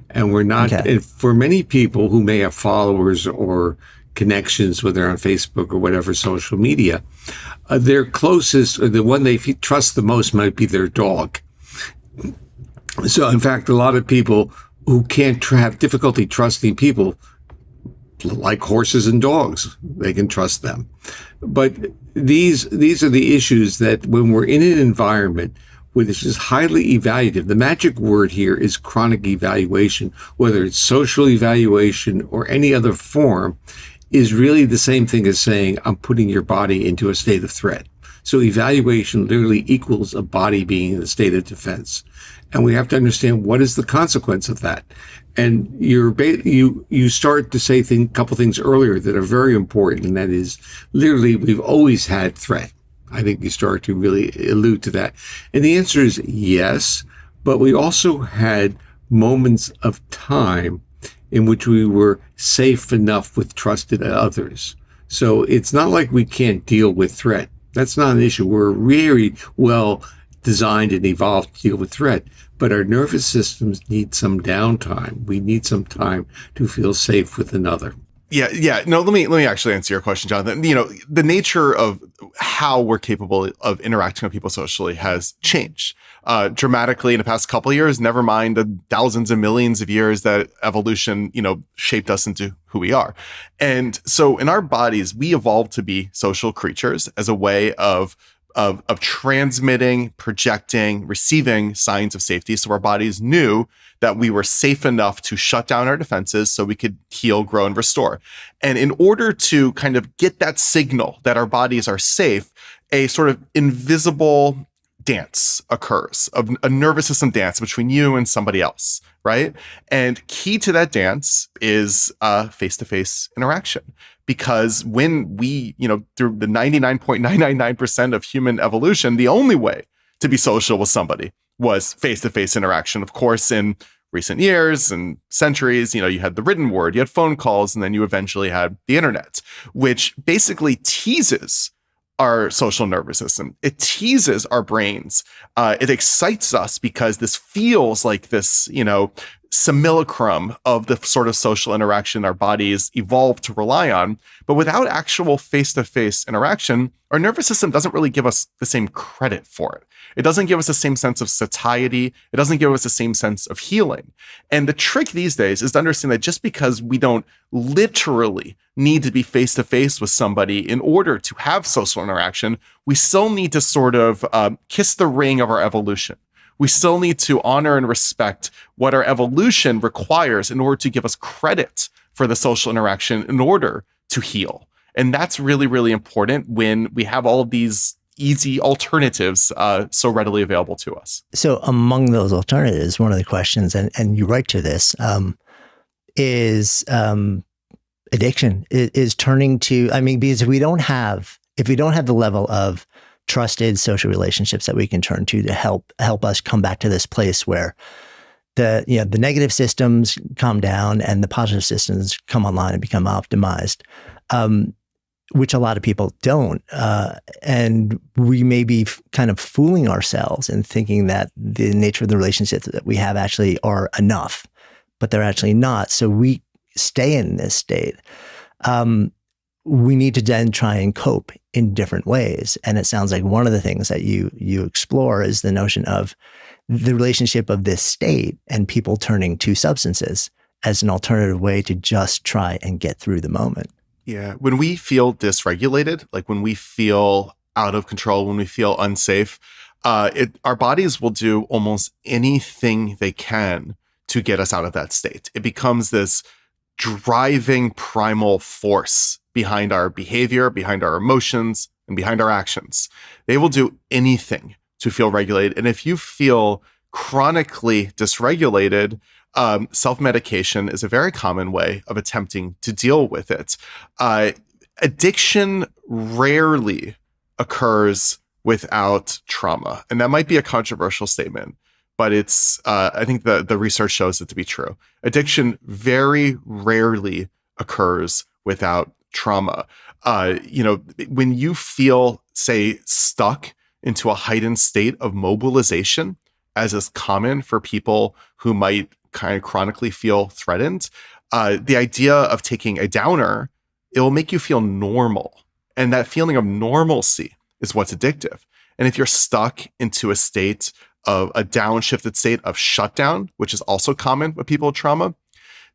And we're not, and for many people who may have followers or connections, whether on Facebook or whatever social media, their closest, or the one they trust the most, might be their dog. So in fact, a lot of people who can't have difficulty trusting people, like horses and dogs, they can trust them. But these are the issues that when we're in an environment which is highly evaluative, the magic word here is chronic evaluation, whether it's social evaluation or any other form. is really the same thing as saying, I'm putting your body into a state of threat. So evaluation literally equals a body being in a state of defense. And we have to understand what is the consequence of that. And you start to say a couple things earlier that are very important, and that is literally we've always had threat. I think you start to really allude to that. And the answer is yes, but we also had moments of time in which we were safe enough with trusted others. So it's not like we can't deal with threat. That's not an issue. We're very well designed and evolved to deal with threat, but our nervous systems need some downtime. We need some time to feel safe with another. Yeah. No, let me actually answer your question, Jonathan. The nature of how we're capable of interacting with people socially has changed dramatically in the past couple of years, never mind the thousands and millions of years that evolution, shaped us into who we are. And so in our bodies, we evolved to be social creatures as a way of transmitting, projecting, receiving signs of safety. So our bodies knew that we were safe enough to shut down our defenses so we could heal, grow, and restore. And in order to kind of get that signal that our bodies are safe, a sort of invisible dance occurs, a nervous system dance between you and somebody else, right? And key to that dance is face-to-face interaction. Because when we, through the 99.999% of human evolution, the only way to be social with somebody was face-to-face interaction. Of course, in recent years and centuries, you had the written word, you had phone calls, and then you eventually had the internet, which basically teases our social nervous system. It teases our brains. It excites us because this feels like this, simulacrum of the sort of social interaction our bodies evolved to rely on. But without actual face-to-face interaction, our nervous system doesn't really give us the same credit for it. It doesn't give us the same sense of satiety. It doesn't give us the same sense of healing. And the trick these days is to understand that just because we don't literally need to be face-to-face with somebody in order to have social interaction, we still need to sort of kiss the ring of our evolution. We still need to honor and respect what our evolution requires in order to give us credit for the social interaction in order to heal. And that's really, really important when we have all of these easy alternatives so readily available to us. So among those alternatives, one of the questions, and you write to this, is addiction, is turning to, because if we don't have the level of trusted social relationships that we can turn to help us come back to this place where the negative systems calm down and the positive systems come online and become optimized, which a lot of people don't. And we may be kind of fooling ourselves and thinking that the nature of the relationships that we have actually are enough, but they're actually not. So we stay in this state. We need to then try and cope in different ways. And it sounds like one of the things that you explore is the notion of the relationship of this state and people turning to substances as an alternative way to just try and get through the moment. Yeah. When we feel dysregulated, like when we feel out of control, when we feel unsafe, our bodies will do almost anything they can to get us out of that state. It becomes this driving primal force behind our behavior, behind our emotions, and behind our actions. They will do anything to feel regulated. And if you feel chronically dysregulated, self-medication is a very common way of attempting to deal with it. Addiction rarely occurs without trauma. And that might be a controversial statement, but it's, I think the research shows it to be true. Addiction very rarely occurs without trauma. When you feel, say, stuck into a heightened state of mobilization, as is common for people who might kind of chronically feel threatened, the idea of taking a downer, it will make you feel normal. And that feeling of normalcy is what's addictive. And if you're stuck into a state of a downshifted state of shutdown, which is also common with people with trauma,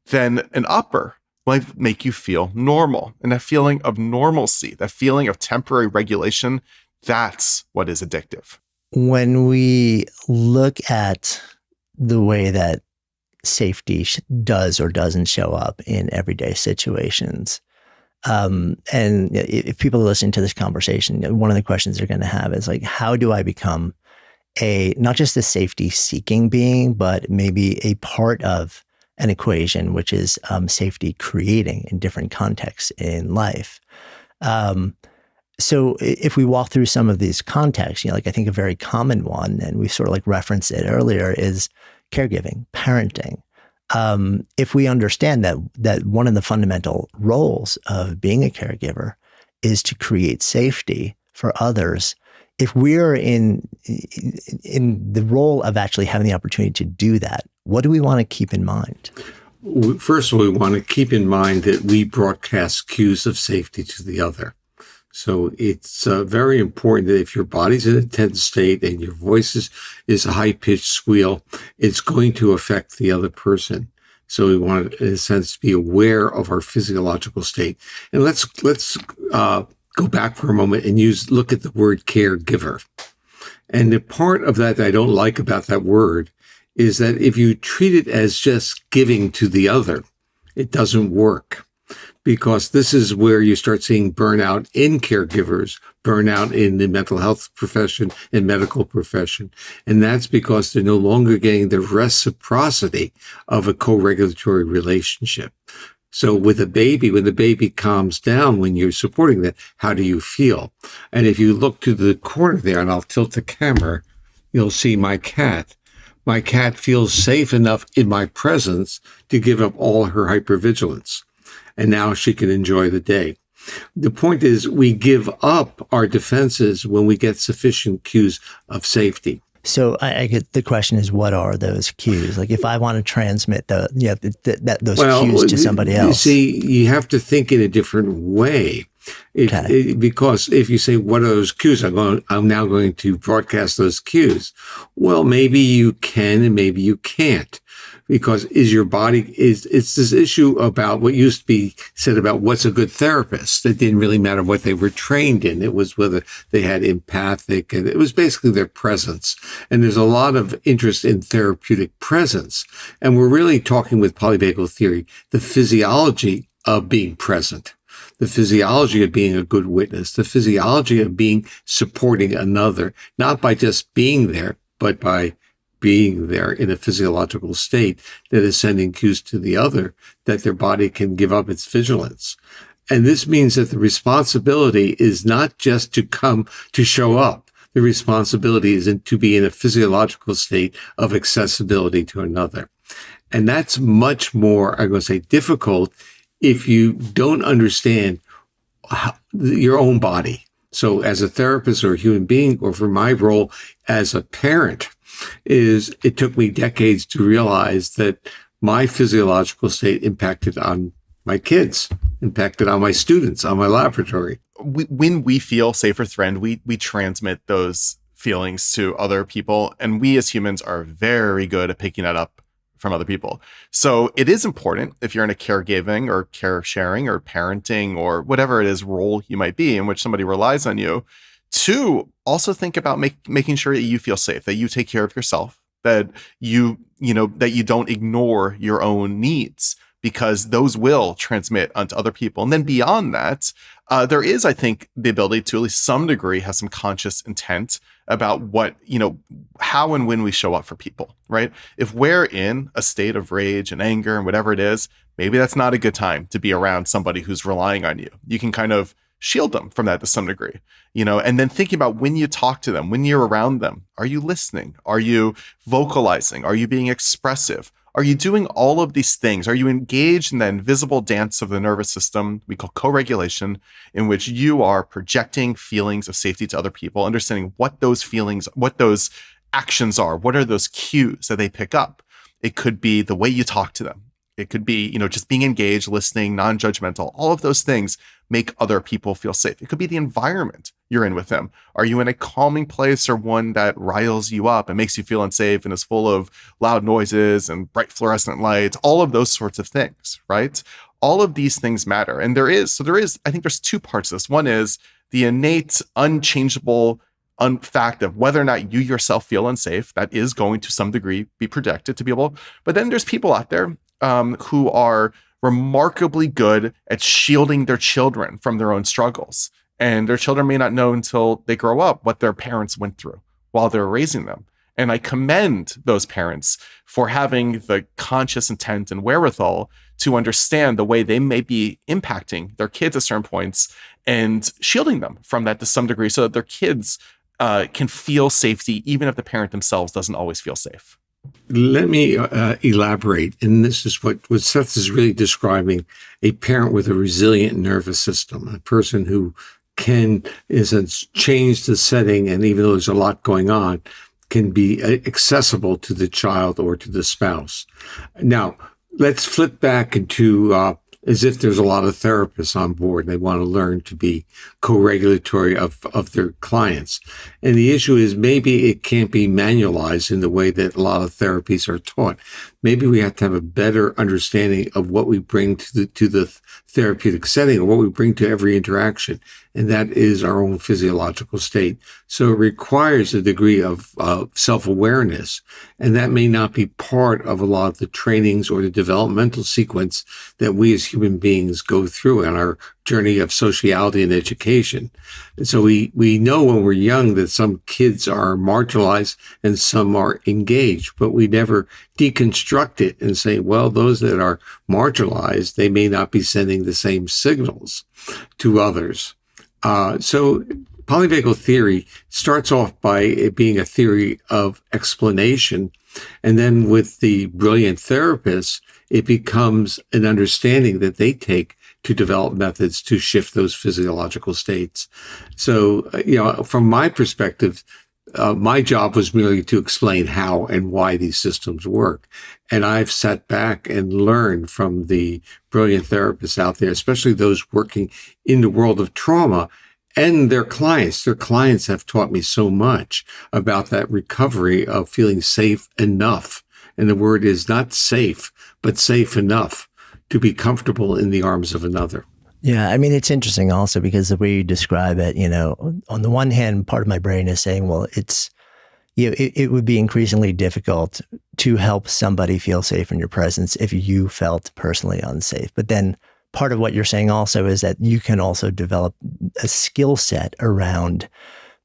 then an upper might make you feel normal. And that feeling of normalcy, that feeling of temporary regulation, that's what is addictive. When we look at the way that safety does or doesn't show up in everyday situations, And if people are listening to this conversation, one of the questions they're going to have is like, how do I become not just a safety seeking being, but maybe a part of an equation, which is safety creating in different contexts in life. So if we walk through some of these contexts, like I think a very common one, and we sort of like referenced it earlier, is caregiving, parenting. If we understand that one of the fundamental roles of being a caregiver is to create safety for others, if we're in the role of actually having the opportunity to do that, what do we want to keep in mind? First of all, we want to keep in mind that we broadcast cues of safety to the other. So it's very important that if your body's in a tense state and your voice is a high-pitched squeal, it's going to affect the other person. So we want to, in a sense, be aware of our physiological state. And let's go back for a moment and look at the word caregiver. And the part of that I don't like about that word is that if you treat it as just giving to the other, it doesn't work. Because this is where you start seeing burnout in caregivers, burnout in the mental health profession and medical profession. And that's because they're no longer getting the reciprocity of a co-regulatory relationship. So with a baby, when the baby calms down, when you're supporting that, how do you feel? And if you look to the corner there, and I'll tilt the camera, you'll see my cat. My cat feels safe enough in my presence to give up all her hypervigilance. And now she can enjoy the day. The point is, we give up our defenses when we get sufficient cues of safety. So I get the question is, what are those cues? Like if I want to transmit those cues to somebody else. You see, you have to think in a different way. Because if you say, what are those cues? I'm now going to broadcast those cues. Well, maybe you can and maybe you can't. Because it's this issue about what used to be said about what's a good therapist. It didn't really matter what they were trained in. It was whether they had empathic, and it was basically their presence. And there's a lot of interest in therapeutic presence. And we're really talking with polyvagal theory, the physiology of being present, the physiology of being a good witness, the physiology of supporting another, not by just being there, but by being there in a physiological state that is sending cues to the other that their body can give up its vigilance. And this means that the responsibility is not just to show up. The responsibility is to be in a physiological state of accessibility to another. And that's much more, I'm going to say, difficult if you don't understand your own body. So as a therapist or a human being, or for my role as a parent, it took me decades to realize that my physiological state impacted on my kids, impacted on my students, on my laboratory. When we feel safe or threatened, we transmit those feelings to other people. And we as humans are very good at picking that up from other people. So it is important, if you're in a caregiving or care sharing or parenting or whatever it is role you might be in which somebody relies on you, to also think about making sure that you feel safe, that you take care of yourself, that that you don't ignore your own needs, because those will transmit onto other people. And then beyond that, there is, I think, the ability to at least some degree have some conscious intent about what, how and when we show up for people, right? If we're in a state of rage and anger and whatever it is, maybe that's not a good time to be around somebody who's relying on you. You can kind of shield them from that to some degree, and then thinking about when you talk to them, when you're around them, are you listening? Are you vocalizing? Are you being expressive? Are you doing all of these things? Are you engaged in the invisible dance of the nervous system we call co-regulation, in which you are projecting feelings of safety to other people, understanding what those feelings, what those actions are, what are those cues that they pick up? It could be the way you talk to them. It could be, just being engaged, listening, non-judgmental. All of those things make other people feel safe. It could be the environment you're in with them. Are you in a calming place or one that riles you up and makes you feel unsafe and is full of loud noises and bright fluorescent lights? All of those sorts of things, right? All of these things matter. And there is, I think there's two parts to this. One is the innate, unchangeable fact of whether or not you yourself feel unsafe. That is going to some degree be projected to people. But then there's people out there who are remarkably good at shielding their children from their own struggles. And their children may not know until they grow up what their parents went through while they're raising them. And I commend those parents for having the conscious intent and wherewithal to understand the way they may be impacting their kids at certain points and shielding them from that to some degree so that their kids can feel safety, even if the parent themselves doesn't always feel safe. Let me elaborate. And this is what Seth is really describing: a parent with a resilient nervous system, a person who can, in a sense, change the setting. And even though there's a lot going on, can be accessible to the child or to the spouse. Now, let's flip back into as if there's a lot of therapists on board and they want to learn to be co-regulatory of their clients. And the issue is maybe it can't be manualized in the way that a lot of therapies are taught. Maybe we have to have a better understanding of what we bring to the therapeutic setting, or what we bring to every interaction. And that is our own physiological state. So it requires a degree of self-awareness. And that may not be part of a lot of the trainings or the developmental sequence that we as human beings go through on our journey of sociality and education. And so we know when we're young that some kids are marginalized and some are engaged, but we never deconstruct it and say, well, those that are marginalized, they may not be sending the same signals to others. So polyvagal theory starts off by it being a theory of explanation. And then with the brilliant therapists, it becomes an understanding that they take to develop methods to shift those physiological states. So, from my perspective, my job was merely to explain how and why these systems work. And I've sat back and learned from the brilliant therapists out there, especially those working in the world of trauma, and their clients. Their clients have taught me so much about that recovery of feeling safe enough. And the word is not safe, but safe enough to be comfortable in the arms of another. Yeah, I mean, it's interesting also because the way you describe it, on the one hand, part of my brain is saying, well, it would be increasingly difficult to help somebody feel safe in your presence if you felt personally unsafe. But then part of what you're saying also is that you can also develop a skill set around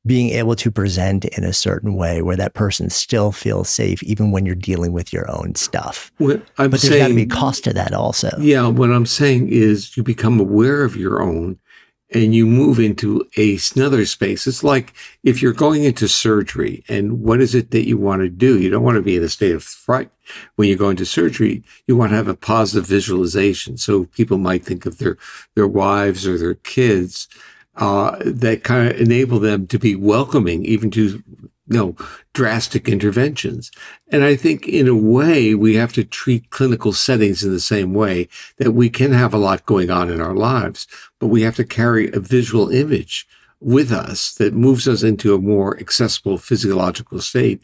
being able to present in a certain way where that person still feels safe, even when you're dealing with your own stuff. But there's got to be a cost to that also. Yeah, what I'm saying is you become aware of your own and you move into another space. It's like if you're going into surgery and what is it that you want to do? You don't want to be in a state of fright. When you go into surgery, you want to have a positive visualization. So people might think of their wives or their kids that kind of enable them to be welcoming, even to drastic interventions. And I think in a way, we have to treat clinical settings in the same way, that we can have a lot going on in our lives, but we have to carry a visual image with us that moves us into a more accessible physiological state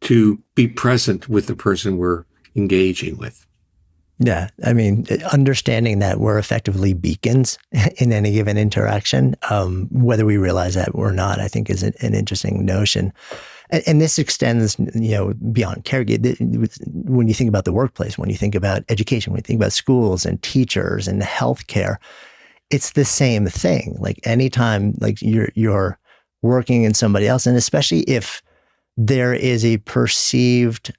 to be present with the person we're engaging with. Yeah, I mean, understanding that we're effectively beacons in any given interaction, whether we realize that or not, I think is an interesting notion. And this extends, beyond caregiving. When you think about the workplace, when you think about education, when you think about schools and teachers and healthcare, it's the same thing. Like anytime, like you're working in somebody else, and especially if there is a perceived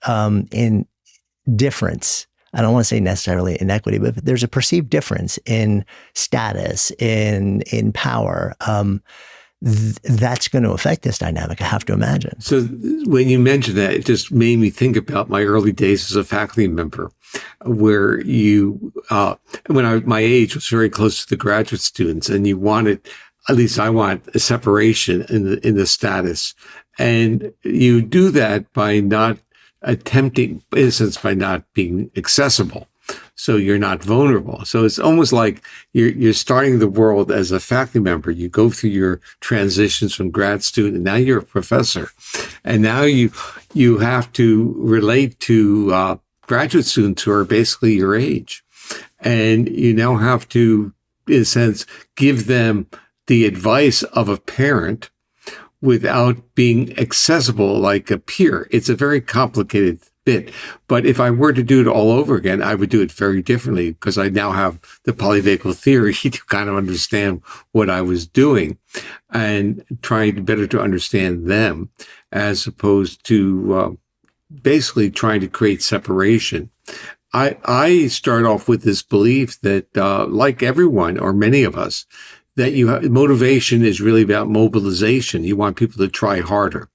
difference. I don't want to say necessarily inequity, but there's a perceived difference in status, in power. That's going to affect this dynamic, I have to imagine. So when you mentioned that, it just made me think about my early days as a faculty member, where my age was very close to the graduate students, and you wanted, at least I want, a separation in the status. And you do that by not attempting, in a sense, by not being accessible. So you're not vulnerable. So it's almost like you're starting the world as a faculty member. You go through your transitions from grad student, and now you're a professor. And now you have to relate to graduate students who are basically your age. And you now have to, in a sense, give them the advice of a parent without being accessible like a peer. It's a very complicated bit. But if I were to do it all over again, I would do it very differently because I now have the Polyvagal Theory to kind of understand what I was doing and trying better to understand them as opposed to basically trying to create separation. I start off with this belief that, like everyone or many of us, that motivation is really about mobilization. You want people to try harder.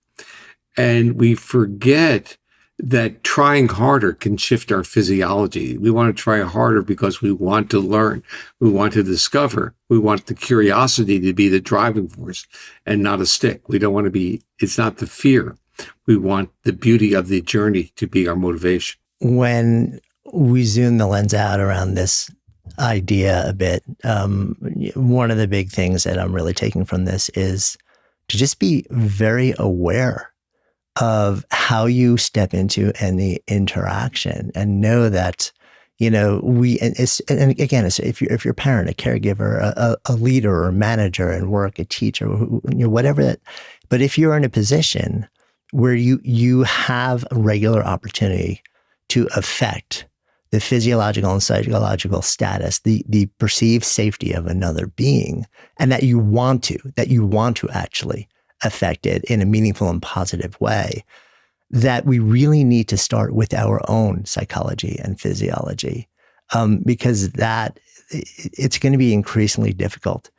And we forget that trying harder can shift our physiology. We want to try harder because we want to learn. We want to discover. We want the curiosity to be the driving force and not a stick. We don't want to be, it's not the fear. We want the beauty of the journey to be our motivation. When we zoom the lens out around this idea a bit, one of the big things that I'm really taking from this is to just be very aware of how you step into any interaction and know that, you know, and again, if you're a parent, a caregiver, a leader or a manager in work, a teacher, you know, whatever that, but if you're in a position where you have a regular opportunity to affect the physiological and psychological status, the perceived safety of another being, and that you want to actually affect it in a meaningful and positive way, that we really need to start with our own psychology and physiology, because that it's going to be increasingly difficult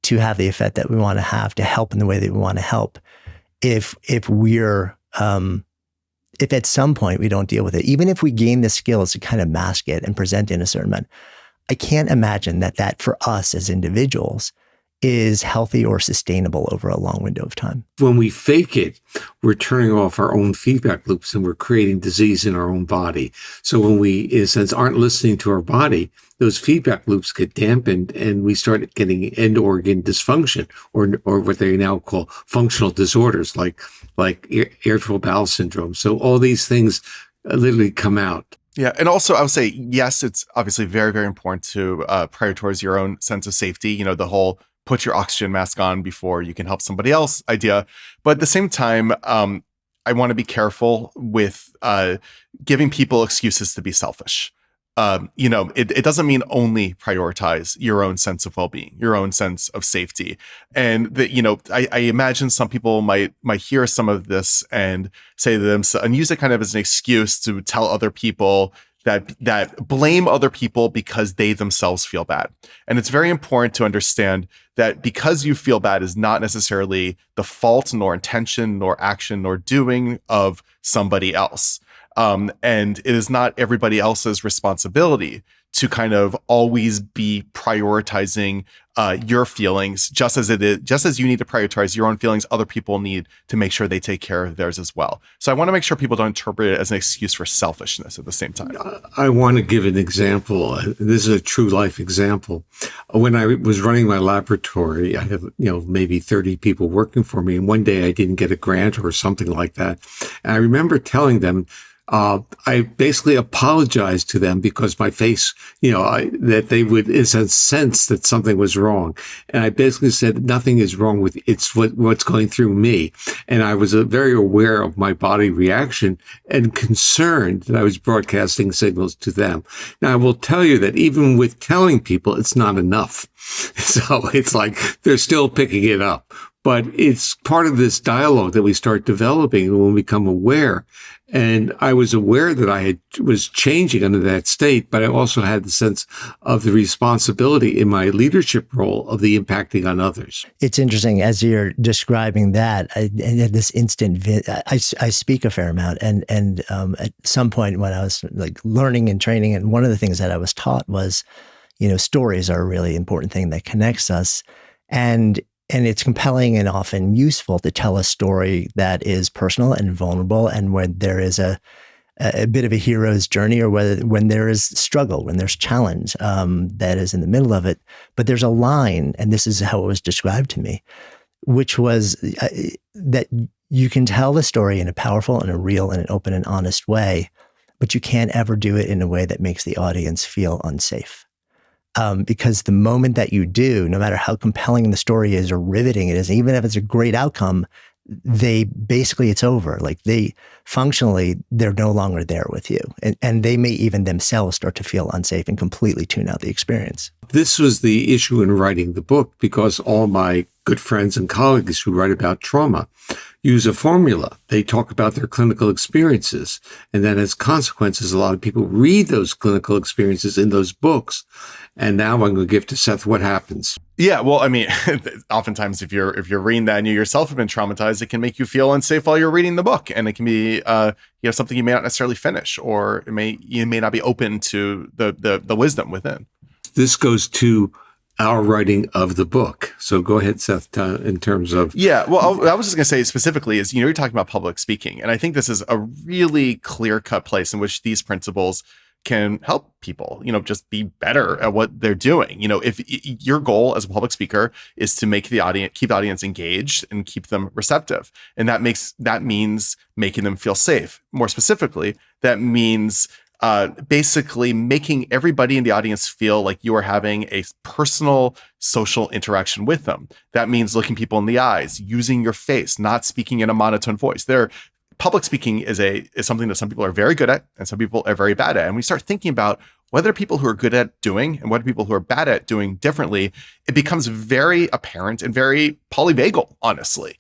to have the effect that we want to help in the way that we want to help, if at some point we don't deal with it, even if we gain the skills to kind of mask it and present in a certain manner. I can't imagine that for us as individuals is healthy or sustainable over a long window of time. When we fake it, we're turning off our own feedback loops and we're creating disease in our own body. So when we, in a sense, aren't listening to our body, those feedback loops get dampened and we start getting end organ dysfunction or what they now call functional disorders like irritable bowel syndrome. So all these things literally come out. Yeah. And also I would say, yes, it's obviously very, very important to prioritize your own sense of safety. You know, the whole put your oxygen mask on before you can help somebody else idea. But at the same time, I want to be careful with giving people excuses to be selfish. You know, it doesn't mean only prioritize your own sense of well-being, your own sense of safety. And that, you know, I imagine some people might hear some of this and say to themselves and use it kind of as an excuse to tell other people that blame other people because they themselves feel bad. And it's very important to understand that because you feel bad is not necessarily the fault nor intention nor action nor doing of somebody else. And it is not everybody else's responsibility to kind of always be prioritizing your feelings, just as you need to prioritize your own feelings, other people need to make sure they take care of theirs as well. So I want to make sure people don't interpret it as an excuse for selfishness at the same time. I want to give an example. This is a true life example. When I was running my laboratory, I had, maybe 30 people working for me. And one day I didn't get a grant or something like that. And I remember telling them, I basically apologized to them because my face, that they would, in a sense that something was wrong. And I basically said, nothing is wrong with it's what's going through me. And I was very aware of my body reaction and concerned that I was broadcasting signals to them. Now, I will tell you that even with telling people, it's not enough. So it's like they're still picking it up. But it's part of this dialogue that we start developing when we become aware. And I was aware that I was changing under that state, but I also had the sense of the responsibility in my leadership role of the impacting on others. It's interesting as you're describing that. And at this instant, I speak a fair amount, and at some point when I was like learning and training, and one of the things that I was taught was, stories are a really important thing that connects us, and it's compelling and often useful to tell a story that is personal and vulnerable, and when there is a bit of a hero's journey, or when there is struggle, when there's challenge that is in the middle of it. But there's a line, and this is how it was described to me, which was that you can tell the story in a powerful and a real and an open and honest way, but you can't ever do it in a way that makes the audience feel unsafe. Because the moment that you do, no matter how compelling the story is or riveting it is, even if it's a great outcome, it's over. Like they're no longer there with you. And they may even themselves start to feel unsafe and completely tune out the experience. This was the issue in writing the book, because all my good friends and colleagues who write about trauma use a formula. They talk about their clinical experiences. And then as consequences, a lot of people read those clinical experiences in those books. And now I'm going to give to Seth what happens. Yeah, well, I mean, oftentimes if you're reading that and you yourself have been traumatized, it can make you feel unsafe while you're reading the book, and it can be something you may not necessarily finish, or you may not be open to the wisdom within. This goes to our writing of the book. So go ahead, Seth, in terms of... Yeah, well, I was just going to say specifically is, you're talking about public speaking. And I think this is a really clear-cut place in which these principles can help people, just be better at what they're doing. If your goal as a public speaker is to keep the audience engaged and keep them receptive, and that means making them feel safe. More specifically, that means basically making everybody in the audience feel like you are having a personal social interaction with them. That means looking people in the eyes, using your face, not speaking in a monotone voice. Public speaking is something that some people are very good at and some people are very bad at. And we start thinking about what are people who are good at doing and what are people who are bad at doing differently, it becomes very apparent and very polyvagal, honestly.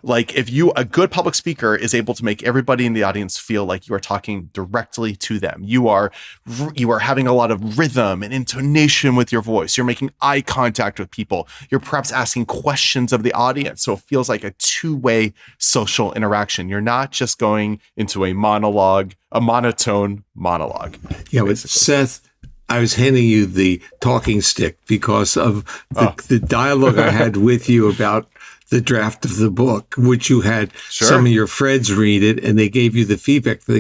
Like if a good public speaker is able to make everybody in the audience feel like you are talking directly to them. You are having a lot of rhythm and intonation with your voice. You're making eye contact with people. You're perhaps asking questions of the audience. So it feels like a two-way social interaction. You're not just going into a monotone monologue. Yeah, but Seth, I was handing you the talking stick because of the dialogue I had with you about the draft of the book, which you had some of your friends read it, and they gave you the feedback that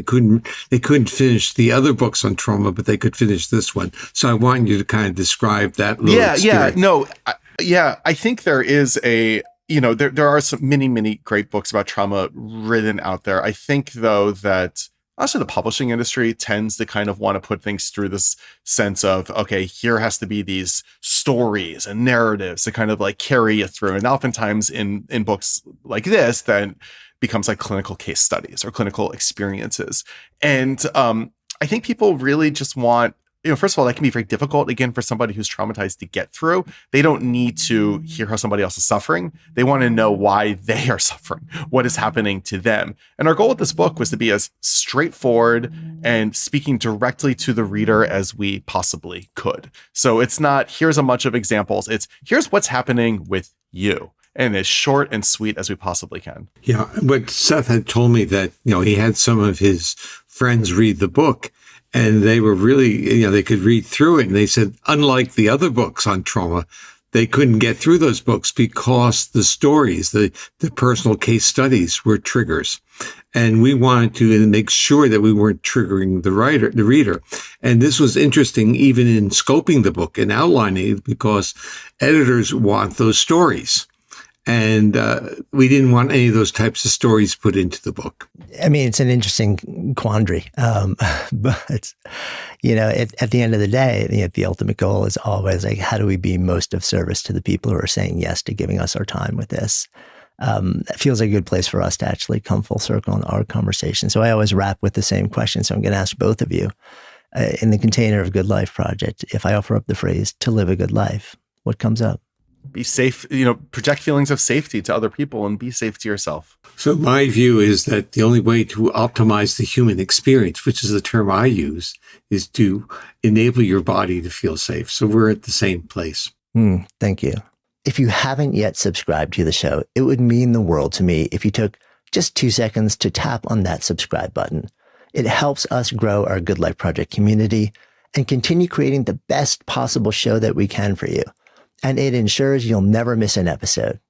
they couldn't finish the other books on trauma, but they could finish this one. So I want you to kind of describe that little experience. I think there is there are some many great books about trauma written out there. I think though that also the publishing industry tends to kind of want to put things through this sense of, okay, here has to be these stories and narratives to kind of like carry you through. And oftentimes in books like this, then becomes like clinical case studies or clinical experiences. And I think people really just want, first of all, that can be very difficult, again, for somebody who's traumatized to get through. They don't need to hear how somebody else is suffering. They want to know why they are suffering, what is happening to them. And our goal with this book was to be as straightforward and speaking directly to the reader as we possibly could. So it's not, here's a bunch of examples. It's, here's what's happening with you. And as short and sweet as we possibly can. Yeah, but Seth had told me that, he had some of his friends read the book, and they were really, they could read through it. And they said, unlike the other books on trauma, they couldn't get through those books because the stories, the personal case studies were triggers. And we wanted to make sure that we weren't triggering the reader. And this was interesting even in scoping the book and outlining it, because editors want those stories. And we didn't want any of those types of stories put into the book. I mean, it's an interesting quandary. But, at the end of the day, the ultimate goal is always like, how do we be most of service to the people who are saying yes to giving us our time with this? It feels like a good place for us to actually come full circle in our conversation. So I always wrap with the same question. So I'm going to ask both of you, in the container of Good Life Project, if I offer up the phrase, to live a good life, what comes up? Be safe, project feelings of safety to other people and be safe to yourself. So my view is that the only way to optimize the human experience, which is the term I use, is to enable your body to feel safe. So we're at the same place. Thank you. If you haven't yet subscribed to the show, it would mean the world to me if you took just 2 seconds to tap on that subscribe button. It helps us grow our Good Life Project community and continue creating the best possible show that we can for you. And it ensures you'll never miss an episode.